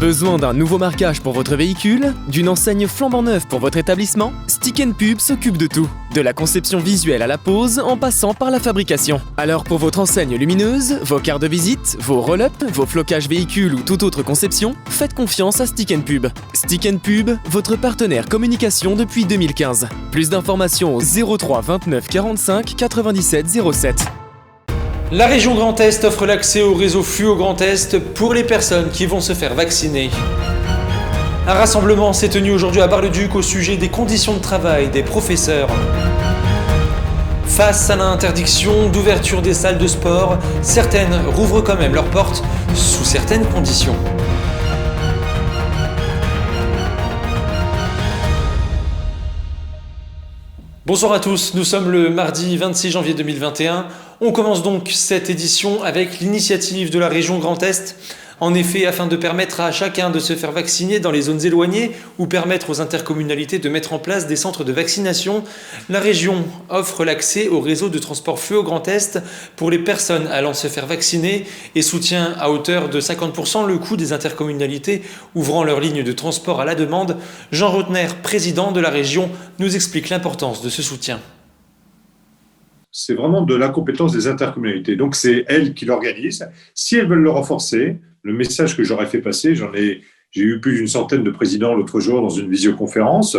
Besoin d'un nouveau marquage pour votre véhicule? D'une enseigne flambant neuve pour votre établissement? Stick & Pub s'occupe de tout. De la conception visuelle à la pose, en passant par la fabrication. Alors pour votre enseigne lumineuse, vos cartes de visite, vos roll-up, vos flocages véhicules ou toute autre conception, faites confiance à Stick & Pub. Stick & Pub, votre partenaire communication depuis 2015. Plus d'informations au 03 29 45 97 07. La région Grand Est offre l'accès au réseau Fluo Grand Est pour les personnes qui vont se faire vacciner. Un rassemblement s'est tenu aujourd'hui à Bar-le-Duc au sujet des conditions de travail des professeurs. Face à l'interdiction d'ouverture des salles de sport, certaines rouvrent quand même leurs portes sous certaines conditions. Bonsoir à tous, nous sommes le mardi 26 janvier 2021. On commence donc cette édition avec l'initiative de la région Grand Est. En effet, afin de permettre à chacun de se faire vacciner dans les zones éloignées ou permettre aux intercommunalités de mettre en place des centres de vaccination, la région offre l'accès au réseau de transport Fluo Grand Est pour les personnes allant se faire vacciner et soutient à hauteur de 50% le coût des intercommunalités ouvrant leur ligne de transport à la demande. Jean Rotner, président de la région, nous explique l'importance de ce soutien. C'est vraiment de la compétence des intercommunalités. Donc, c'est elles qui l'organisent. Si elles veulent le renforcer, le message que j'aurais fait passer, j'ai eu plus d'une centaine de présidents l'autre jour dans une visioconférence.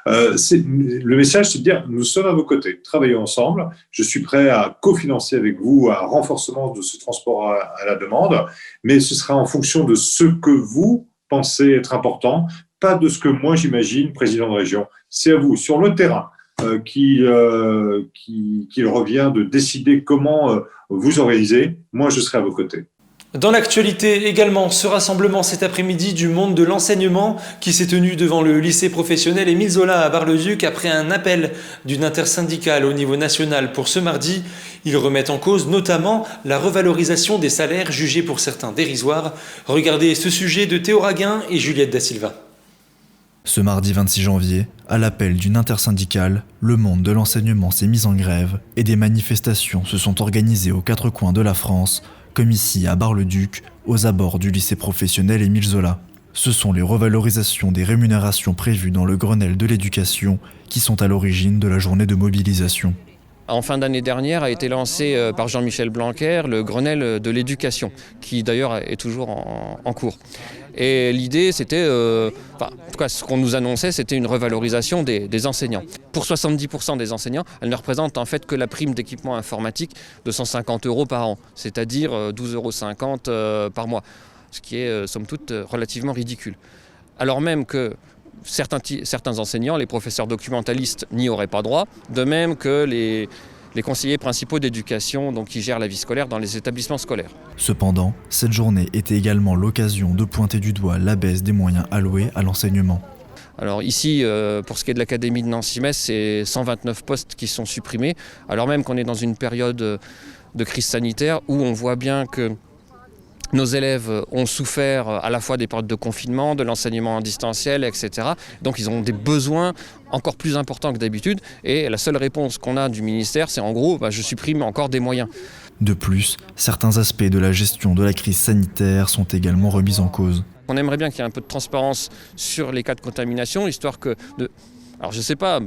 Le message, c'est de dire, nous sommes à vos côtés, travaillons ensemble. Je suis prêt à cofinancer avec vous un renforcement de ce transport à la demande, mais ce sera en fonction de ce que vous pensez être important, pas de ce que moi j'imagine, président de région. C'est à vous, sur le terrain. Qu'il revient de décider comment vous organisez. Moi, je serai à vos côtés. Dans l'actualité également, ce rassemblement cet après-midi du monde de l'enseignement qui s'est tenu devant le lycée professionnel Émile Zola à Bar-le-Duc après un appel d'une intersyndicale au niveau national pour ce mardi. Ils remettent en cause notamment la revalorisation des salaires jugés pour certains dérisoires. Regardez ce sujet de Théo Raguin et Juliette Da Silva. Ce mardi 26 janvier, à l'appel d'une intersyndicale, le monde de l'enseignement s'est mis en grève et des manifestations se sont organisées aux quatre coins de la France, comme ici à Bar-le-Duc, aux abords du lycée professionnel Émile Zola. Ce sont les revalorisations des rémunérations prévues dans le Grenelle de l'éducation qui sont à l'origine de la journée de mobilisation. En fin d'année dernière a été lancé par Jean-Michel Blanquer le Grenelle de l'éducation, qui d'ailleurs est toujours en cours. Et l'idée, c'était, en tout cas ce qu'on nous annonçait, c'était une revalorisation des enseignants. Pour 70% des enseignants, elle ne représente en fait que la prime d'équipement informatique de 150 € par an, c'est-à-dire 12,50 € par mois, ce qui est somme toute relativement ridicule. Alors même que certains enseignants, les professeurs documentalistes, n'y auraient pas droit, de même que les conseillers principaux d'éducation donc, qui gèrent la vie scolaire dans les établissements scolaires. Cependant, cette journée était également l'occasion de pointer du doigt la baisse des moyens alloués à l'enseignement. Alors ici, pour ce qui est de l'Académie de Nancy-Metz, c'est 129 postes qui sont supprimés, alors même qu'on est dans une période de crise sanitaire où on voit bien que nos élèves ont souffert à la fois des périodes de confinement, de l'enseignement en distanciel, etc. Donc ils ont des besoins encore plus importants que d'habitude. Et la seule réponse qu'on a du ministère, c'est en gros, je supprime encore des moyens. De plus, certains aspects de la gestion de la crise sanitaire sont également remis en cause. On aimerait bien qu'il y ait un peu de transparence sur les cas de contamination, histoire que alors je ne sais pas,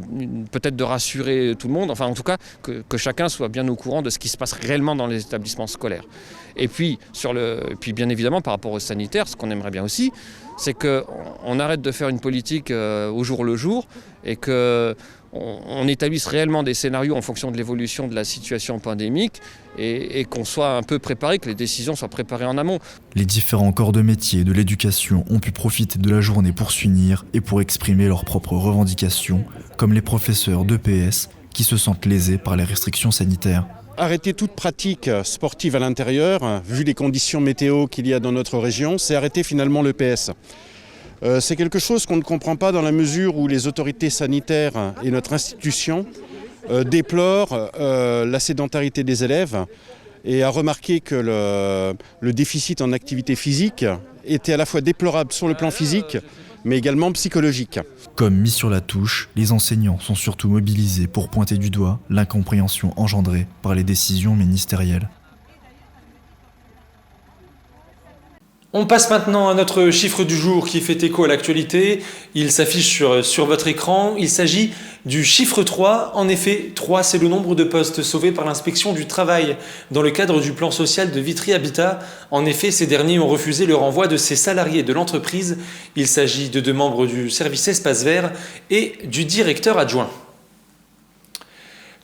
peut-être de rassurer tout le monde, enfin en tout cas que chacun soit bien au courant de ce qui se passe réellement dans les établissements scolaires. Et puis bien évidemment par rapport aux sanitaires, ce qu'on aimerait bien aussi, c'est qu'on arrête de faire une politique au jour le jour et qu'on établisse réellement des scénarios en fonction de l'évolution de la situation pandémique et qu'on soit un peu préparé, que les décisions soient préparées en amont. Les différents corps de métier de l'éducation ont pu profiter de la journée pour s'unir et pour exprimer leurs propres revendications, comme les professeurs d'EPS qui se sentent lésés par les restrictions sanitaires. Arrêter toute pratique sportive à l'intérieur, vu les conditions météo qu'il y a dans notre région, c'est arrêter finalement l'EPS. C'est quelque chose qu'on ne comprend pas dans la mesure où les autorités sanitaires et notre institution déplorent la sédentarité des élèves et a remarqué que le déficit en activité physique était à la fois déplorable sur le plan physique, mais également psychologique. Comme mis sur la touche, les enseignants sont surtout mobilisés pour pointer du doigt l'incompréhension engendrée par les décisions ministérielles. On passe maintenant à notre chiffre du jour qui fait écho à l'actualité. Il s'affiche sur votre écran. Il s'agit du chiffre 3. En effet, 3, c'est le nombre de postes sauvés par l'inspection du travail dans le cadre du plan social de Vitry Habitat. En effet, ces derniers ont refusé le renvoi de ces salariés de l'entreprise. Il s'agit de 2 membres du service Espace Vert et du directeur adjoint.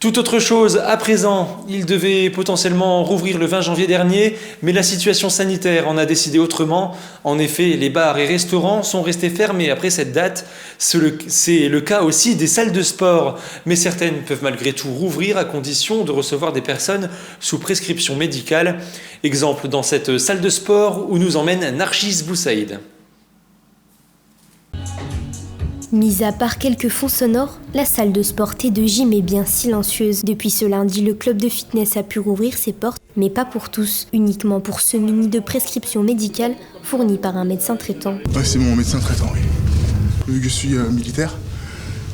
Tout autre chose, à présent, il devait potentiellement rouvrir le 20 janvier dernier, mais la situation sanitaire en a décidé autrement. En effet, les bars et restaurants sont restés fermés après cette date. C'est le cas aussi des salles de sport, mais certaines peuvent malgré tout rouvrir à condition de recevoir des personnes sous prescription médicale. Exemple dans cette salle de sport où nous emmène Narcisse Boussaïd. Mis à part quelques fonds sonores, la salle de sport T2 Gym est bien silencieuse. Depuis ce lundi, le club de fitness a pu rouvrir ses portes, mais pas pour tous, uniquement pour ceux munis de prescription médicale fournie par un médecin traitant. Ouais, c'est mon médecin traitant, oui. Vu que je suis militaire,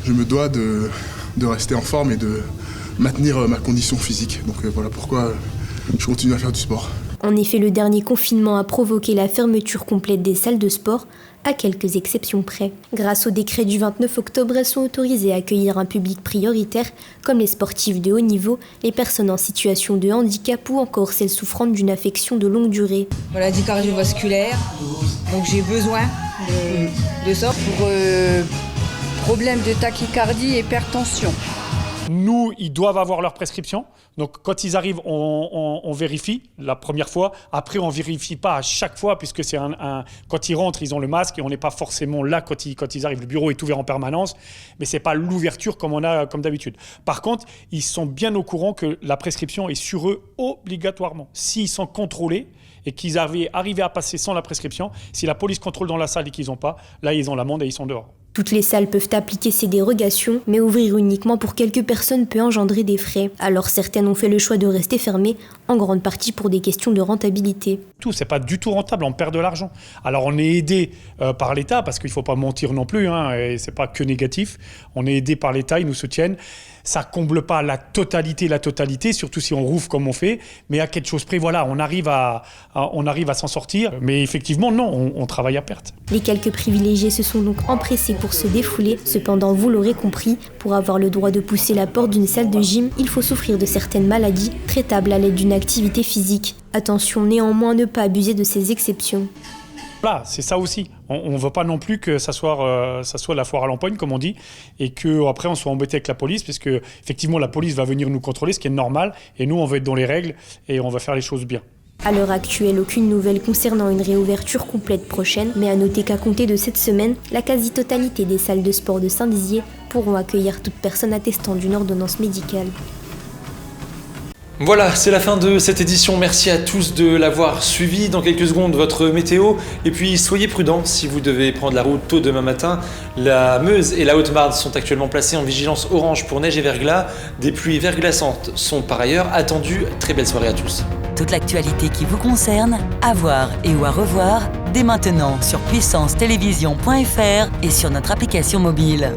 je me dois de rester en forme et de maintenir ma condition physique. Donc voilà pourquoi je continue à faire du sport. En effet, le dernier confinement a provoqué la fermeture complète des salles de sport, à quelques exceptions près. Grâce au décret du 29 octobre, elles sont autorisées à accueillir un public prioritaire, comme les sportifs de haut niveau, les personnes en situation de handicap ou encore celles souffrant d'une affection de longue durée. Maladie cardiovasculaire, donc j'ai besoin de ça pour problème de tachycardie et hypertension. Nous, ils doivent avoir leur prescription. Donc, quand ils arrivent, on vérifie la première fois. Après, on ne vérifie pas à chaque fois, puisque c'est quand ils rentrent, ils ont le masque et on n'est pas forcément là quand ils arrivent. Le bureau est ouvert en permanence, mais ce n'est pas l'ouverture comme d'habitude. Par contre, ils sont bien au courant que la prescription est sur eux obligatoirement. S'ils sont contrôlés et qu'ils arrivent à passer sans la prescription, si la police contrôle dans la salle et qu'ils n'ont pas, là, ils ont l'amende et ils sont dehors. Toutes les salles peuvent appliquer ces dérogations, mais ouvrir uniquement pour quelques personnes peut engendrer des frais. Alors certaines ont fait le choix de rester fermées, en grande partie pour des questions de rentabilité. C'est pas du tout rentable, on perd de l'argent. Alors on est aidé par l'État, parce qu'il ne faut pas mentir non plus, et c'est pas que négatif. On est aidé par l'État, ils nous soutiennent. Ça comble pas la totalité, surtout si on rouvre comme on fait, mais à quelque chose près, voilà, on arrive à s'en sortir. Mais effectivement, non, on travaille à perte. Les quelques privilégiés se sont donc empressés pour se défouler. Cependant, vous l'aurez compris, pour avoir le droit de pousser la porte d'une salle de gym, il faut souffrir de certaines maladies traitables à l'aide d'une activité physique. Attention néanmoins à ne pas abuser de ces exceptions. Voilà, c'est ça aussi. On ne veut pas non plus que ça soit la foire à l'empoigne, comme on dit, et qu'après on soit embêté avec la police, parce que effectivement la police va venir nous contrôler, ce qui est normal, et nous on va être dans les règles et on va faire les choses bien. À l'heure actuelle, aucune nouvelle concernant une réouverture complète prochaine, mais à noter qu'à compter de cette semaine, la quasi-totalité des salles de sport de Saint-Dizier pourront accueillir toute personne attestant d'une ordonnance médicale. Voilà, c'est la fin de cette édition. Merci à tous de l'avoir suivi. Dans quelques secondes, votre météo. Et puis, soyez prudents si vous devez prendre la route tôt demain matin. La Meuse et la Haute-Marne sont actuellement placées en vigilance orange pour neige et verglas. Des pluies verglaçantes sont par ailleurs attendues. Très belle soirée à tous. Toute l'actualité qui vous concerne, à voir et ou à revoir dès maintenant sur puissancetélévision.fr et sur notre application mobile.